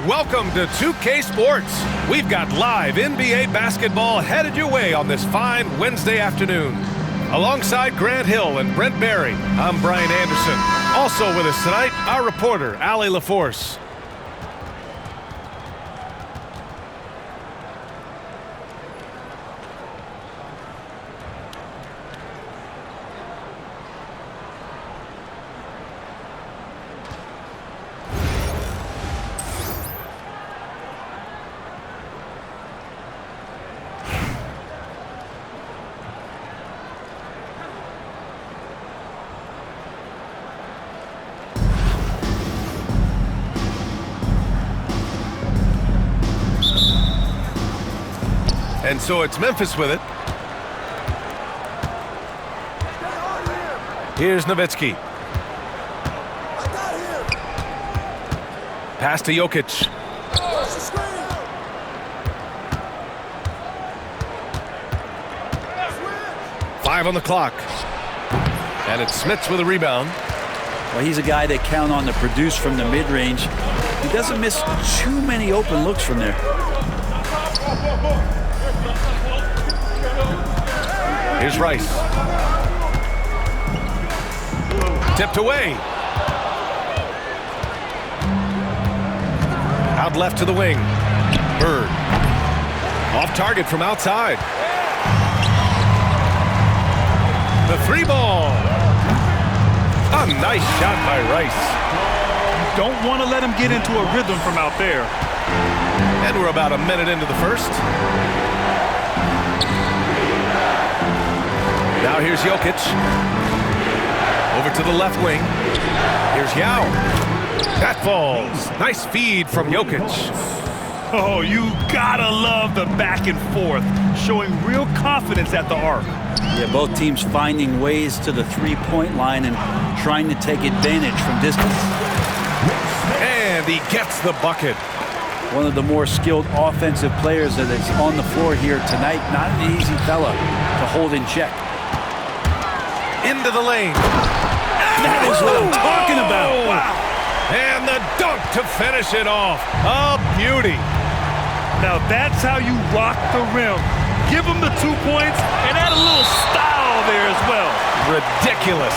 welcome to 2K Sports. We've got live NBA basketball headed your way on this fine Wednesday afternoon. Alongside Grant Hill and Brent Barry, I'm Brian Anderson. Also with us tonight, our reporter, Allie LaForce. And so it's Memphis with it. Here's Nowitzki. Pass to Jokic. Five on the clock. And it's Smits with a rebound. Well, he's a guy they count on to produce from the mid-range. He doesn't miss too many open looks from there. Here's Rice. Tipped away. Out left to the wing. Bird. Off target from outside. The three ball. A nice shot by Rice. You don't want to let him get into a rhythm from out there. And we're about a minute into the first. Now here's Jokic. Over to the left wing. Here's Yao. That falls. Nice feed from Jokic. Oh, you gotta love the back and forth, showing real confidence at the arc. Yeah, both teams finding ways to the three-point line and trying to take advantage from distance. And he gets the bucket. One of the more skilled offensive players that is on the floor here tonight. Not an easy fella to hold in check. Into the lane. That is what I'm talking about. Wow. And the dunk to finish it off. A beauty. Now that's how you rock the rim. Give him the 2 points and add a little style there as well. Ridiculous.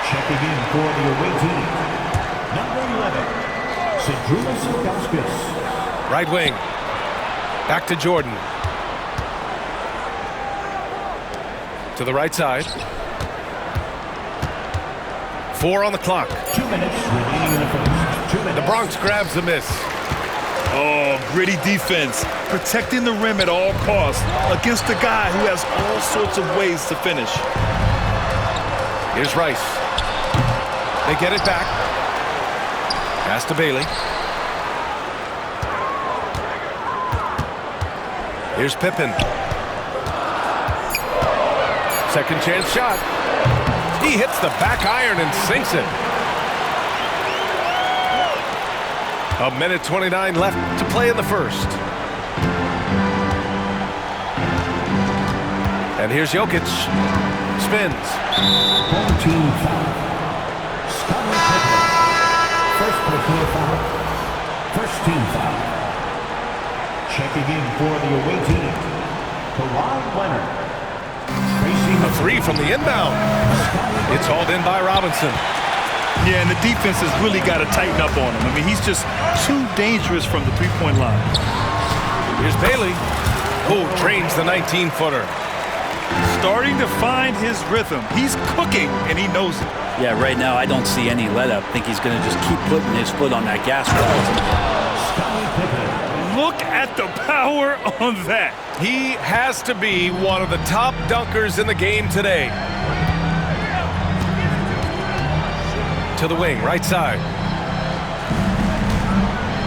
Checking in for the away team, number 11, Zydrunas Ilgauskas. Right wing. Back to Jordan. To the right side. 4 on the clock. 2 minutes remaining in the first. 2 minutes. The Bronx grabs the miss. Oh, gritty defense. Protecting the rim at all costs against a guy who has all sorts of ways to finish. Here's Rice. They get it back. Pass to Bailey. Here's Pippen. Second chance shot. He hits the back iron and sinks it. A minute 29 left to play in the first. And here's Jokic. Spins. 14 foul. Scottie Pippen. First personal foul. First team foul. Checking in for the away team, Kawhi Leonard. A three from the inbound. It's hauled in by Robinson. Yeah, and the defense has really got to tighten up on him. I mean, he's just too dangerous from the three-point line. Here's Bailey, who trains the 19-footer. Starting to find his rhythm. He's cooking, and he knows it. Yeah, right now I don't see any let-up. I think he's going to just keep putting his foot on that gas pedal. Look at the power on that. He has to be one of the top dunkers in the game today. To the wing, right side.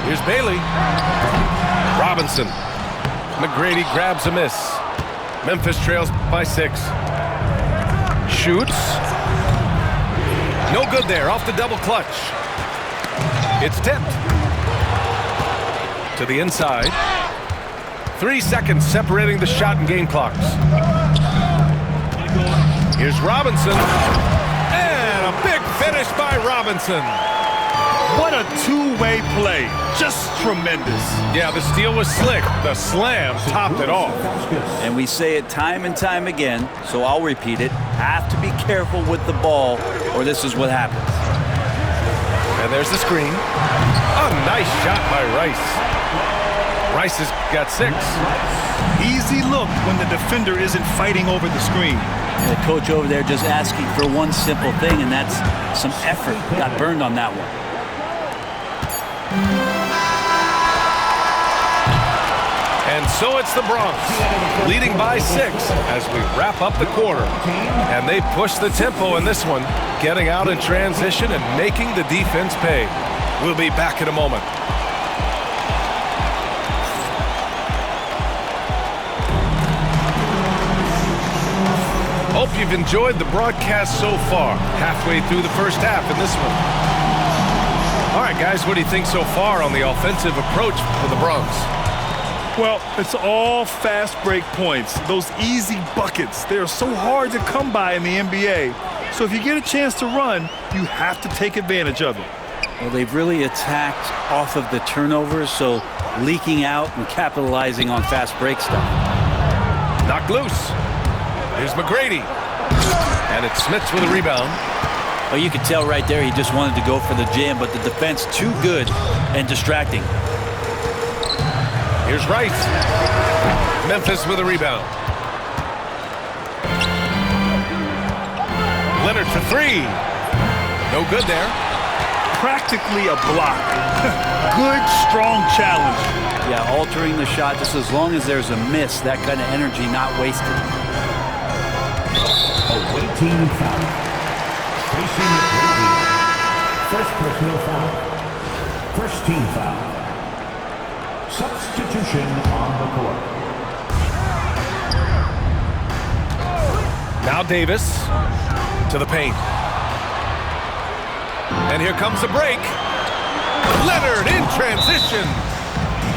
Here's Bailey. Robinson. McGrady grabs a miss. Memphis trails by 6. Shoots. No good there, off the double clutch. It's tipped. To the inside. 3 seconds separating the shot and game clocks. Here's Robinson. And a big finish by Robinson. What a two-way play. Just tremendous. Yeah, the steal was slick. The slam topped it off. And we say it time and time again, so I'll repeat it. Have to be careful with the ball, or this is what happens. And there's the screen. A nice shot by Rice. Rice has got 6. Easy look when the defender isn't fighting over the screen. And the coach over there just asking for one simple thing, and that's some effort. Got burned on that one. And so it's the Bronx, leading by 6 as we wrap up the quarter. And they push the tempo in this one, getting out in transition and making the defense pay. We'll be back in a moment. Hope you've enjoyed the broadcast so far. Halfway through the first half in this one. All right, guys, what do you think so far on the offensive approach for the Bronx? Well, it's all fast break points. Those easy buckets, they are so hard to come by in the NBA. So if you get a chance to run, you have to take advantage of it. Well, they've really attacked off of the turnovers, so leaking out and capitalizing on fast break stuff. Knocked loose. Here's McGrady. And it's Smits with a rebound. Well, you could tell right there he just wanted to go for the jam, but the defense too good and distracting. Here's Rice. Memphis with a rebound. Leonard for 3. No good there. Practically a block. Good, strong challenge. Yeah, altering the shot just as long as there's a miss. That kind of energy not wasted. Away team foul. Tracy McGrady. First personal foul. First team foul. Substitution on the court. Now Davis to the paint. And here comes the break. Leonard in transition.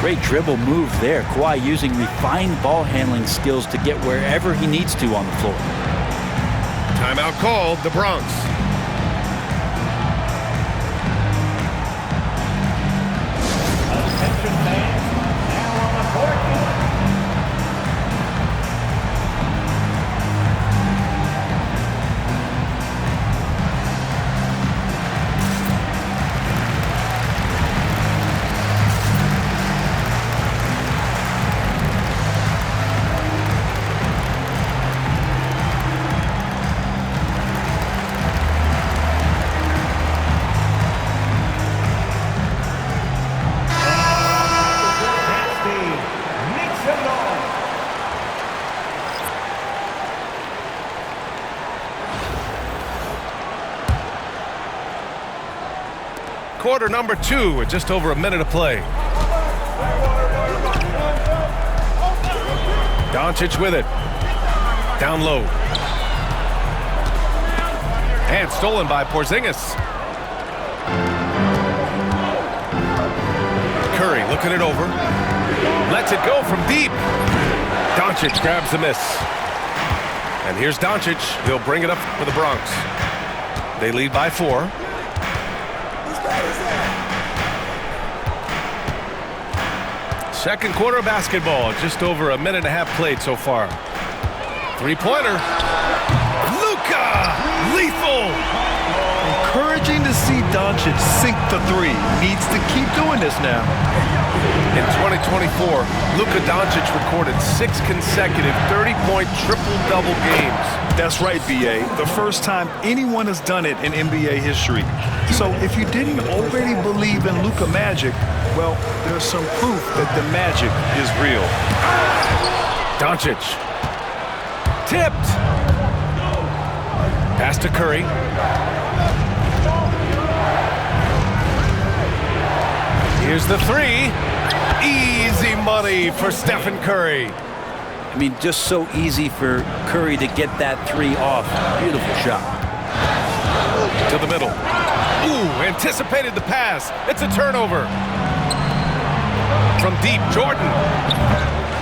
Great dribble move there. Kawhi using refined ball handling skills to get wherever he needs to on the floor. Timeout called, the Bronx. Attention fans, now on the court. Quarter number 2 with just over a minute to play. Doncic with it. Down low. And stolen by Porzingis. Curry looking it over. Lets it go from deep. Doncic grabs the miss. And here's Doncic. He'll bring it up for the Bronx. They lead by 4. Second quarter of basketball, just over a minute and a half played so far. Three-pointer. Luka! Lethal! Encouraging to see Doncic sink the 3. Needs to keep doing this now. In 2024, Luka Doncic recorded 6 consecutive 30-point triple-double games. That's right, B.A. The first time anyone has done it in NBA history. So if you didn't already believe in Luka magic, well, there's some proof that the magic is real. Doncic. Tipped. Pass to Curry. Here's the 3. Easy money for Stephen Curry. I mean, just so easy for Curry to get that 3 off. Beautiful shot. To the middle. Ooh, anticipated the pass. It's a turnover. From deep, Jordan.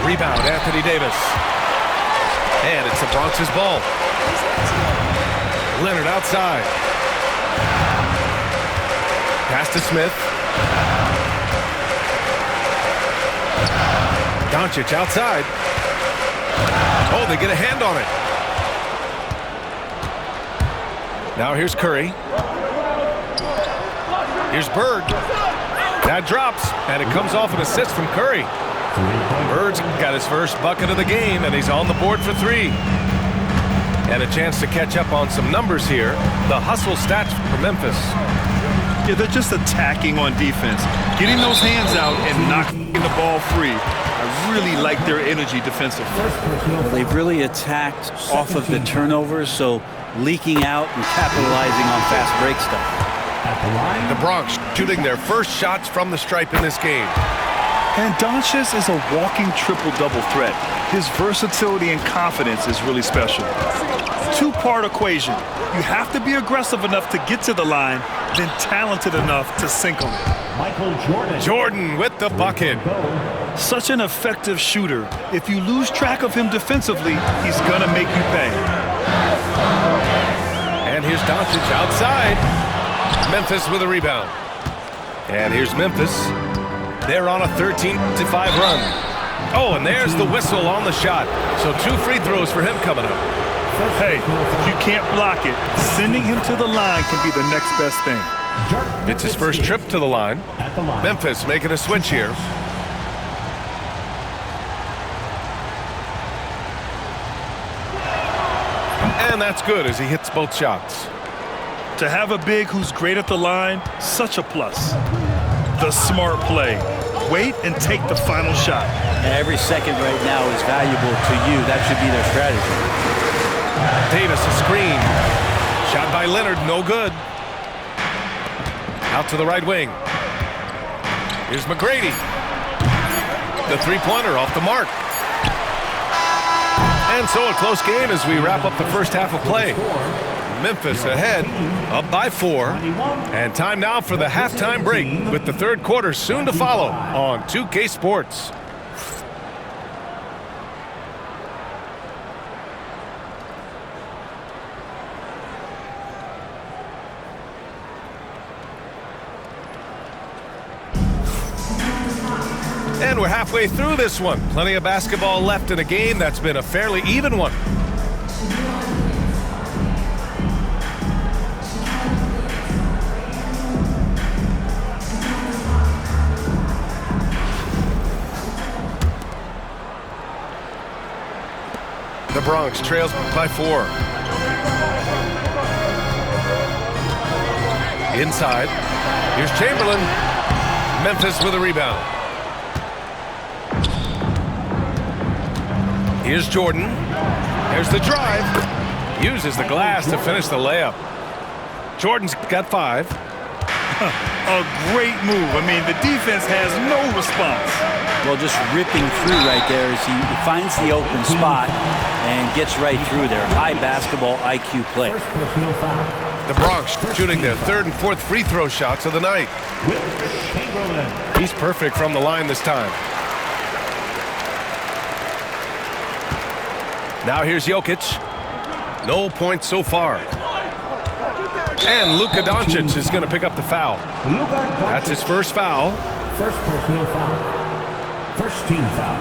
Rebound, Anthony Davis. And it's the Bronx's ball. Leonard outside. Pass to Smith. Doncic outside. Oh, they get a hand on it. Now here's Curry. Here's Bird. That drops, and it comes off an assist from Curry. Bird's got his first bucket of the game, and he's on the board for 3. And a chance to catch up on some numbers here. The hustle stats for Memphis. Yeah, they're just attacking on defense. Getting those hands out and knocking the ball free. I really like their energy defensively. Well, they've really attacked off of the turnovers, so leaking out and capitalizing on fast break stuff. The Bronx shooting their first shots from the stripe in this game. And Doncic is a walking triple-double threat. His versatility and confidence is really special. Two-part equation. You have to be aggressive enough to get to the line, then talented enough to sink on it. Michael Jordan. Jordan with the bucket. Such an effective shooter. If you lose track of him defensively, he's gonna make you pay. And here's Doncic outside. Memphis with a rebound. And here's Memphis. They're on a 13-5 run. Oh, and there's the whistle on the shot. So 2 free throws for him coming up. Hey, if you can't block it, sending him to the line can be the next best thing. It's his first trip to the line. Memphis making a switch here. And that's good as he hits both shots. To have a big who's great at the line, such a plus. The smart play. Wait and take the final shot. And every second right now is valuable to you. That should be their strategy. Davis a screen. Shot by Leonard, no good. Out to the right wing. Here's McGrady. The three-pointer off the mark. And so a close game as we wrap up the first half of play. Memphis ahead, up by 4. And time now for the halftime break with the third quarter soon to follow on 2K Sports. And we're halfway through this one. Plenty of basketball left in a game that's been a fairly even one. The Bronx trails by 4. Inside. Here's Chamberlain. Memphis with a rebound. Here's Jordan. There's the drive. Uses the glass to finish the layup. Jordan's got 5. A great move. I mean, the defense has no response. Well, just ripping through right there as he finds the open spot and gets right through there. High basketball IQ play. The Bronx shooting their 3rd and 4th free throw shots of the night. He's perfect from the line this time. Now here's Jokic. No points so far. And Luka Doncic is going to pick up the foul. That's his first foul. First personal foul. First team foul.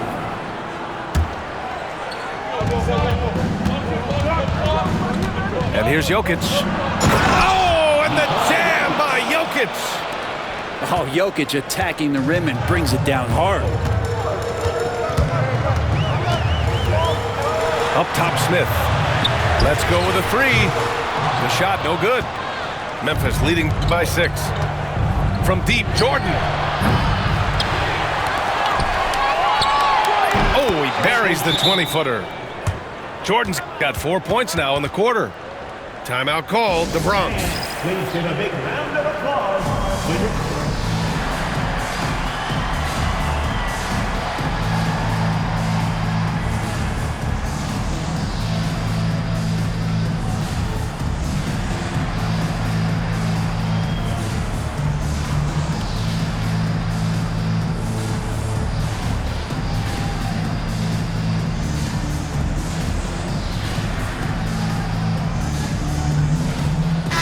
And here's Jokic. Oh, and the jam by Jokic. Oh, Jokic attacking the rim and brings it down hard. Up top, Smith. Let's go with a 3. The shot, no good. Memphis leading by 6. From deep, Jordan. Oh, he buries the 20-footer. Jordan's got 4 points now in the quarter. Timeout called, the Bronx. Please give a big round of applause.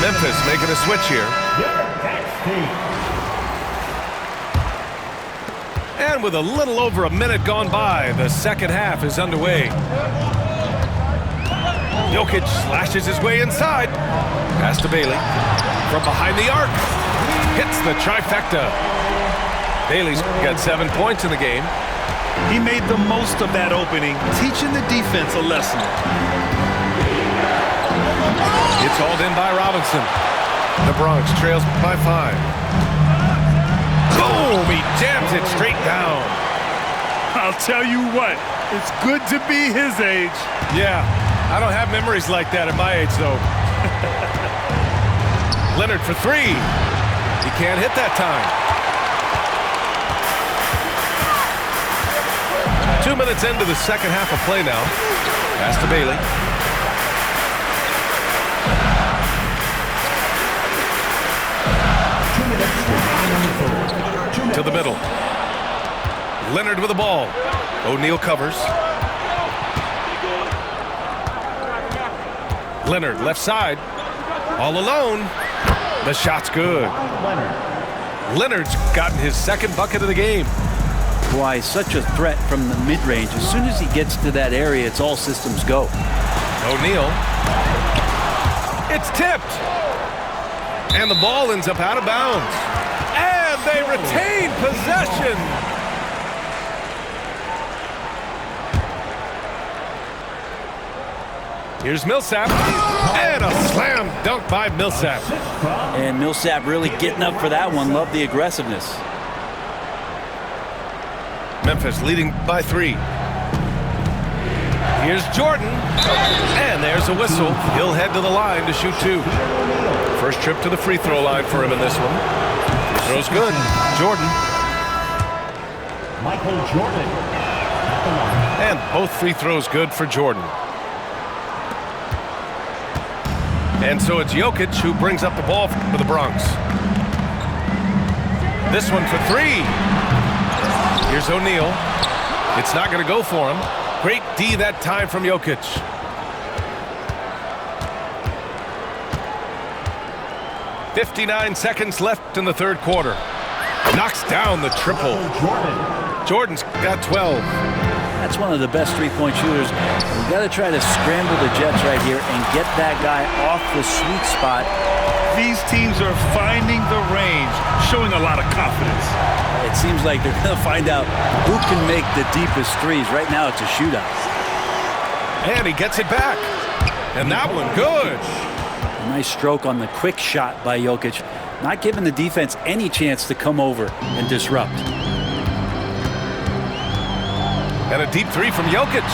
Memphis making a switch here. That's And with a little over a minute gone by, the second half is underway. Jokic slashes his way inside. Pass to Bailey. From behind the arc. Hits the trifecta. Bailey's got 7 points in the game. He made the most of that opening, teaching the defense a lesson. It's hauled in by Robinson. The Bronx trails by 5. Boom! He jams it straight down. I'll tell you what, it's good to be his age. Yeah, I don't have memories like that at my age, though. Leonard for 3. He can't hit that time. 2 minutes into the second half of play now. Pass to Bailey. To the middle. Leonard with the ball. O'Neal covers. Leonard left side. All alone. The shot's good. Leonard's gotten his second bucket of the game. Why, such a threat from the mid-range. As soon as he gets to that area, it's all systems go. O'Neal. It's tipped. And the ball ends up out of bounds. And they retain possession. Here's Millsap. And a slam dunk by Millsap. And Millsap really getting up for that one. Love the aggressiveness. Memphis leading by 3. Here's Jordan. And there's a whistle. He'll head to the line to shoot 2. First trip to the free throw line for him in this one. Throw's good. Jordan. Michael Jordan at the line. And both free throws good for Jordan. And so it's Jokic who brings up the ball for the Bronx. This one for 3. Here's O'Neal. It's not going to go for him. Great D that time from Jokic. .59 seconds left in the third quarter. Knocks down the triple. Jordan's got 12. That's one of the best three-point shooters. We've got to try to scramble the Jets right here and get that guy off the sweet spot. These teams are finding the range, showing a lot of confidence. It seems like they're going to find out who can make the deepest threes. Right now, it's a shootout. And he gets it back. And that one good. A nice stroke on the quick shot by Jokic. Not giving the defense any chance to come over and disrupt. And a deep 3 from Jokic.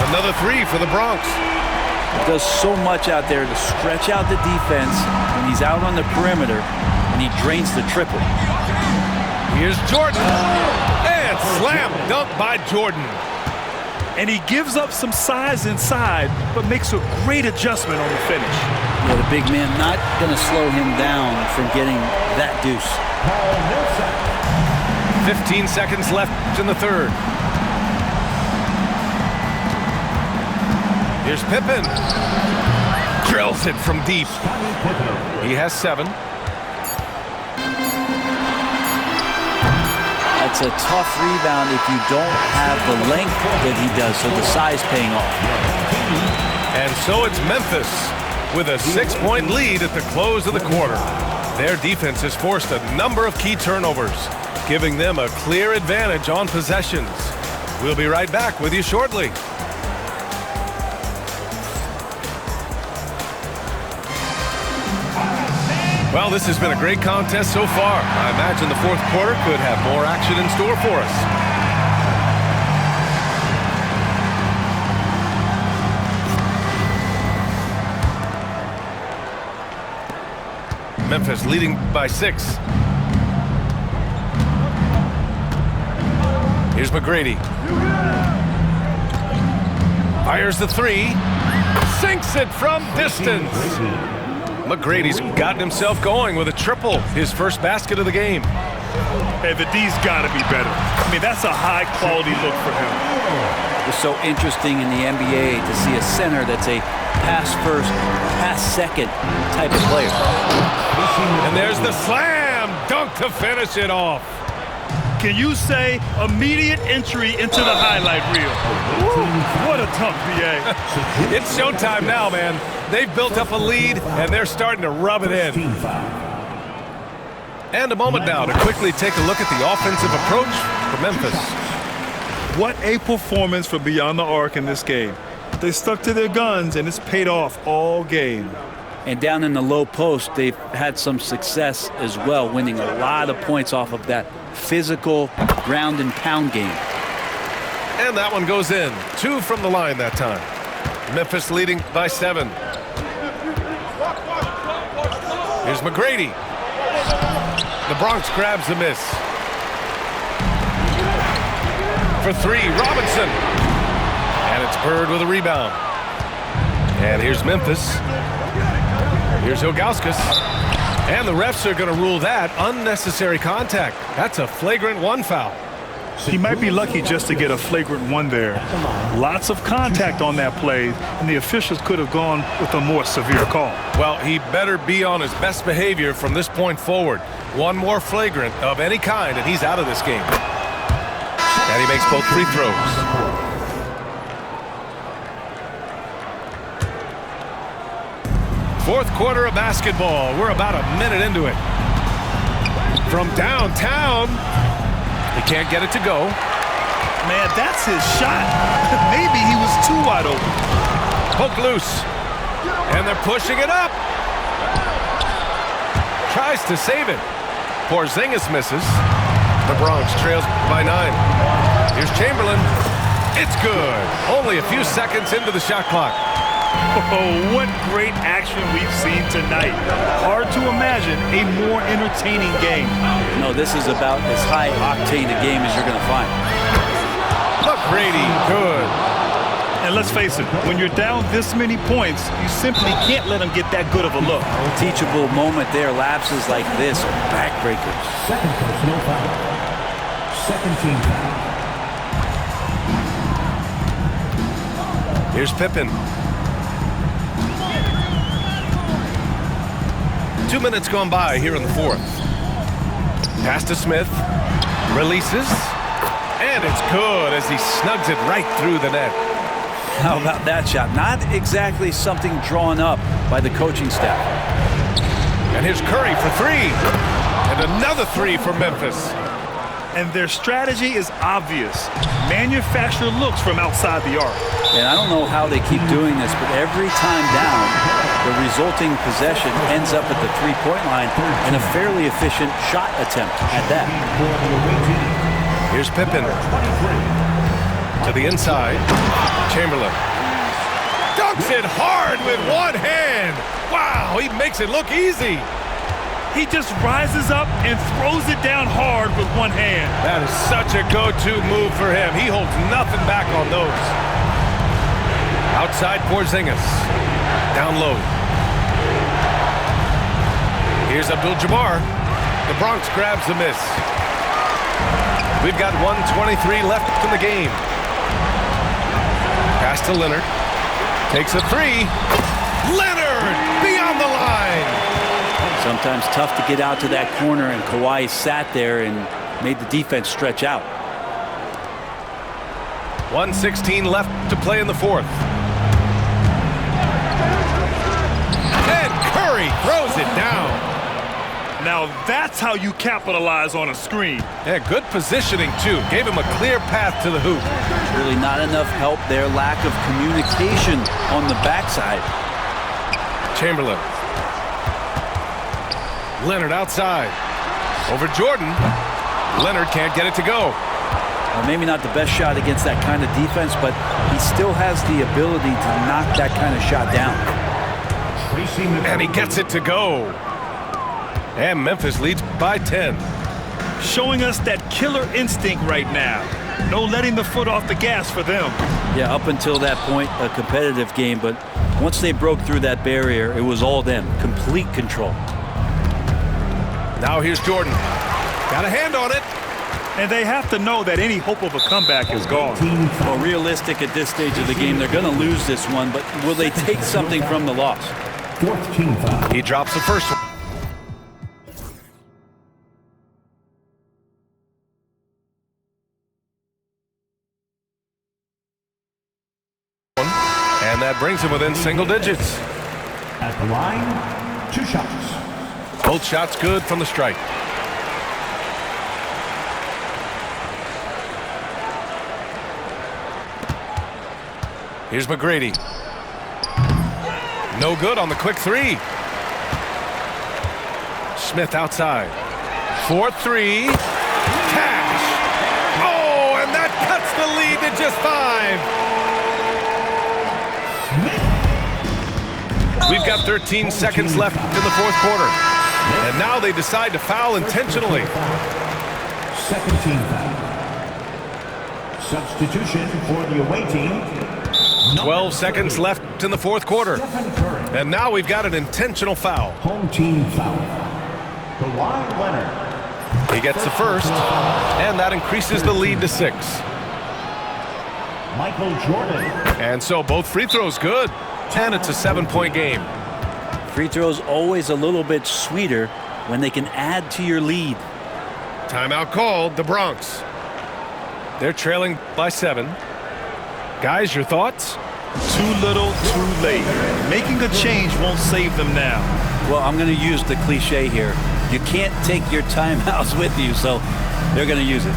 Another 3 for the Bronx. Does so much out there to stretch out the defense when he's out on the perimeter, and he drains the triple. Here's Jordan. And slam dunk by Jordan. And he gives up some size inside, but makes a great adjustment on the finish. Yeah, the big man not going to slow him down from getting that deuce. 15 seconds left in the third. Here's Pippen. Drills it from deep. He has 7. That's a tough rebound if you don't have the length that he does, so the size paying off. And so it's Memphis with a 6-point lead at the close of the quarter. Their defense has forced a number of key turnovers, giving them a clear advantage on possessions. We'll be right back with you shortly. Well, this has been a great contest so far. I imagine the fourth quarter could have more action in store for us. Memphis leading by 6. Here's McGrady. Fires the 3. Sinks it from distance. McGrady's gotten himself going with a triple, his first basket of the game. Hey, the D's got to be better. I mean, that's a high-quality look for him. It's so interesting in the NBA to see a center that's a pass-first, pass-second type of player. And there's the slam dunk to finish it off. Can you say immediate entry into the highlight reel? Woo, what a tough BA. It's showtime now, man. They've built up a lead, and they're starting to rub it in. And a moment now to quickly take a look at the offensive approach for Memphis. What a performance for Beyond the Arc in this game. They stuck to their guns, and it's paid off all game. And down in the low post, they've had some success as well, winning a lot of points off of that physical ground and pound game. And that one goes in. 2 from the line that time. Memphis leading by 7. Here's McGrady. The Bronx grabs the miss. For 3, Robinson. And it's Bird with a rebound. And here's Memphis. Here's Ilgauskas. And the refs are going to rule that unnecessary contact. That's a flagrant 1 foul. He might be lucky just to get a flagrant 1 there. Lots of contact on that play, and the officials could have gone with a more severe call. Well, he better be on his best behavior from this point forward. 1 more flagrant of any kind, and he's out of this game. And he makes both free throws. Fourth quarter of basketball. We're about a minute into it. From downtown, he can't get it to go. Man, that's his shot. Maybe he was too wide open. Poke loose. And they're pushing it up. Tries to save it. Porzingis misses. The Bronx trails by 9. Here's Chamberlain. It's good. Only a few seconds into the shot clock. Oh, what great action we've seen tonight. Hard to imagine a more entertaining game. No, this is about as high-octane a game as you're going to find. McGrady, good. And let's face it, when you're down this many points, you simply can't let them get that good of a look. Teachable moment there. Lapses like this are backbreakers. Second personal foul. Second team foul. Here's Pippen. 2 minutes gone by here in the 4th. Pass to Smith. Releases. And it's good as he snugs it right through the net. How about that shot? Not exactly something drawn up by the coaching staff. And here's Curry for 3. And another 3 for Memphis. And their strategy is obvious. Manufacture looks from outside the arc. And I don't know how they keep doing this, but every time down, the resulting possession ends up at the three-point line and a fairly efficient shot attempt at that. Here's Pippen. To the inside. Chamberlain. Dunks it hard with 1 hand. Wow, he makes it look easy. He just rises up and throws it down hard with 1 hand. That is such a go-to move for him. He holds nothing back on those. Outside Porzingis. Down low. Here's Abdul-Jabbar. The Bronx grabs the miss. We've got 1:23 left in the game. Pass to Leonard. Takes a 3. Leonard beyond the line. Sometimes tough to get out to that corner, and Kawhi sat there and made the defense stretch out. 1:16 left to play in the 4th. And Curry throws it down. Now that's how you capitalize on a screen. Yeah, good positioning, too. Gave him a clear path to the hoop. Really not enough help there. Lack of communication on the backside. Chamberlain. Leonard outside. Over Jordan. Leonard can't get it to go. Well, maybe not the best shot against that kind of defense, but he still has the ability to knock that kind of shot down. And he gets it to go. And Memphis leads by 10. Showing us that killer instinct right now. No letting the foot off the gas for them. Yeah, up until that point, a competitive game, but once they broke through that barrier, it was all them. Complete control. Now here's Jordan. Got a hand on it. And they have to know that any hope of a comeback is gone. Well, realistic at this stage of the game, they're going to lose this one, but will they take something from the loss? Fourth team foul. He drops the first one. And that brings him within single digits. At the line, 2 shots. Both shots good from the stripe. Here's McGrady. No good on the quick 3. Smith outside. 4-3. Cash. Oh, and that cuts the lead to just 5. We've got 13 seconds left in the fourth quarter. And now they decide to foul intentionally. Second team foul. Substitution for the away team. 12 seconds left in the fourth quarter. And now we've got an intentional foul. Home team foul. Kawhi Leonard. He gets the first, and that increases the lead to 6. Michael Jordan. And so both free throws good, and it's a 7-point game. Free throws always a little bit sweeter when they can add to your lead. Timeout called, the Bronx. They're trailing by 7. Guys, your thoughts? Too little, too late. Making a change won't save them now. Well, I'm going to use the cliche here. You can't take your timeouts with you, so they're going to use it.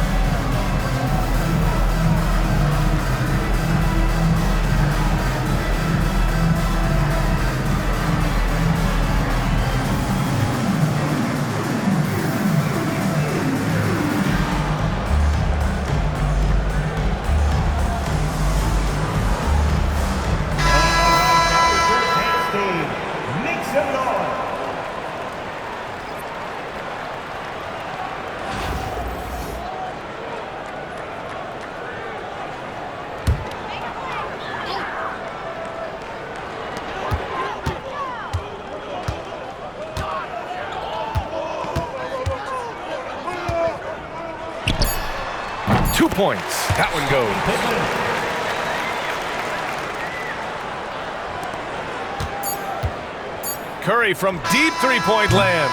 Points. That one goes. Curry from deep three-point land.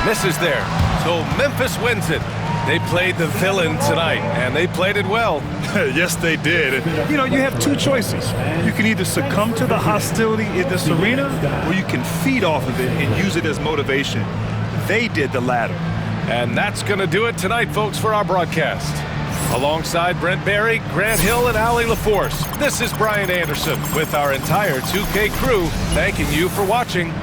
Misses there. So Memphis wins it. They played the villain tonight, and they played it well. Yes, they did. You know, you have 2 choices. You can either succumb to the hostility in this arena, or you can feed off of it and use it as motivation. They did the latter. And that's going to do it tonight, folks, for our broadcast. Alongside Brent Barry, Grant Hill, and Allie LaForce, this is Brian Anderson with our entire 2K crew thanking you for watching.